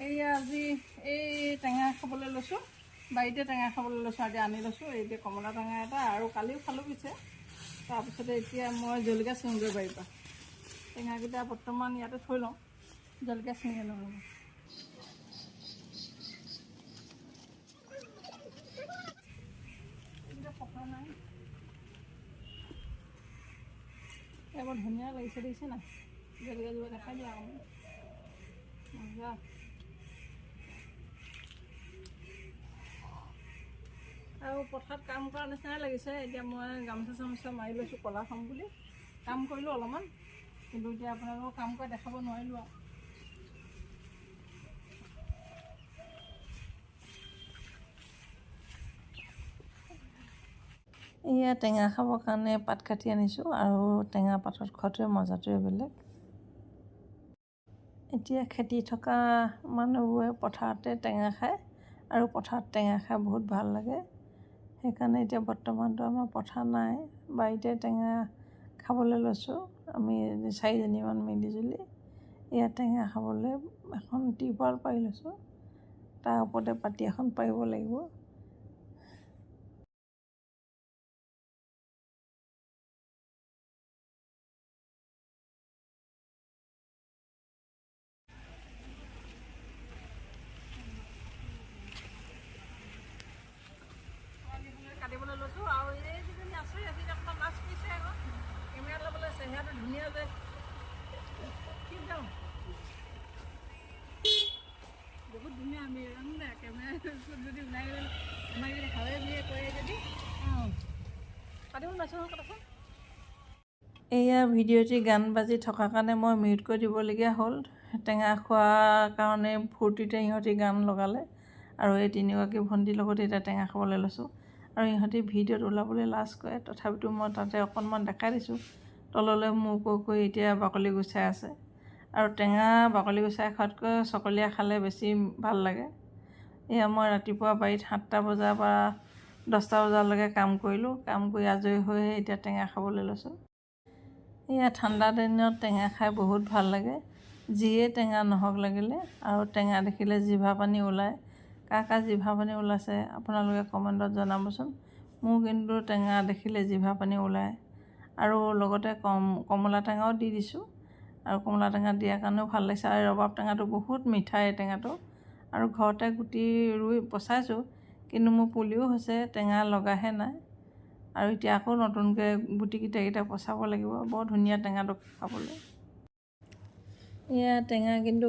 এইয়া আজি এই টেঙা খাবলৈ লৈছোঁ, বাৰীতে টেঙা খাবলৈ লৈছোঁ। আজি আনি লৈছোঁ এতিয়া কমলা টেঙা এটা, আৰু কালিও খালোঁ পিছে। তাৰপিছতে এতিয়া মই জলকীয়া ছিঙোগৈ বাৰীৰ পৰা। টেঙাকেইটা বৰ্তমান ইয়াতে থৈ লওঁ, জলকীয়া ছিঙি লওঁ। এইকেইটা পকা নাই, বৰ ধুনীয়া লাগিছে দেখিছে নাই, জলকীয়াজোপা দেখাই দিয়া আকৌ মজা। আৰু পথাৰত কাম কৰা নিচিনাই লাগিছে। এতিয়া মই গামোচা চামোচা মাৰি লৈছোঁ কলা খাম বুলি। কাম কৰিলোঁ অলপমান, কিন্তু এতিয়া আপোনালোকক কাম কৰা দেখাব নোৱাৰিলোঁ আৰু। এয়া টেঙা খাবৰ কাৰণে পাত কাটি আনিছোঁ, আৰু টেঙা পাতত খোৱাটোৱে মজাটোৱে বেলেগ। এতিয়া খেতি থকা মানুহবোৰে পথাৰতে টেঙা খায়, আৰু পথাৰত টেঙা খাই বহুত ভাল লাগে। সেইকাৰণে এতিয়া বৰ্তমানটো আমাৰ পথাৰ নাই, বাৰীতে টেঙা খাবলৈ লৈছোঁ। আমি 4জনীমান মিলিজুলি এয়া টেঙা খাবলৈ এখন টিৰপাল পাৰি লৈছোঁ, তাৰ ওপৰতে পাতি এখন পাৰিব লাগিব। কাটিবলৈ লৈছোঁ, আৰু এই যিজনী আছে সেইজনী অকণমান মাছ পিছে আকৌ কেমেৰাত ল'বলৈ চেহেৰাটো ধুনীয়া যে বহুত ধুনীয়া। আমি কেমেৰা যদি ওলাই গ'লে আমাক যদি হাৱে বিয়ে কৰে যদি কাটিব লৈছোঁ কথাখন। এয়া ভিডিঅ'টি গান বাজি থকাৰ কাৰণে মই মিউট কৰি দিবলগীয়া হ'ল। টেঙা খোৱাৰ কাৰণে ফূৰ্তিতে ইহঁতি গান লগালে, আৰু এই তিনিগৰাকী ভণ্টিৰ লগত এতিয়া টেঙা খাবলৈ লৈছোঁ। আৰু ইহঁতি ভিডিঅ'ত ওলাবলৈ লাজ কৰে, তথাপিতো মই তাতে অকণমান দেখাই দিছোঁ। তললৈ মূৰ কৰি এতিয়া বাকলি গুচাই আছে। আৰু টেঙা বাকলি গুচাই খোৱাতকৈ চকলীয়া খালে বেছি ভাল লাগে। এয়া মই ৰাতিপুৱা বাৰীত 7টা বজাৰ পৰা 10টা বজালৈকে কাম কৰিলোঁ। কাম কৰি আজৰি হৈহে এতিয়া টেঙা খাবলৈ লৈছোঁ। এয়া ঠাণ্ডা দিনত টেঙা খাই বহুত ভাল লাগে, যিয়ে টেঙা নহওক লাগিলে। আৰু টেঙা দেখিলে জিভা পানী ওলায়। কাৰ কাৰ জিভা পানী ওলাইছে আপোনালোকে কমেণ্টত জনাবচোন। মোৰ কিন্তু টেঙা দেখিলে জিভা পানী ওলায়। আৰু লগতে কমলা টেঙাও দি দিছোঁ, আৰু কমলা টেঙা দিয়াৰ কাৰণেও ভাল লাগিছে। আৰু ৰবাব টেঙাটো বহুত মিঠা এই টেঙাটো, আৰু ঘৰতে গুটি ৰুই পচাইছোঁ, কিন্তু মোৰ পুলিও হৈছে, টেঙা লগাহে নাই। আৰু এতিয়া আকৌ নতুনকৈ গুটিকেইটা পচাব লাগিব। বৰ ধুনীয়া টেঙাটো খাবলৈ। এয়া টেঙা কিন্তু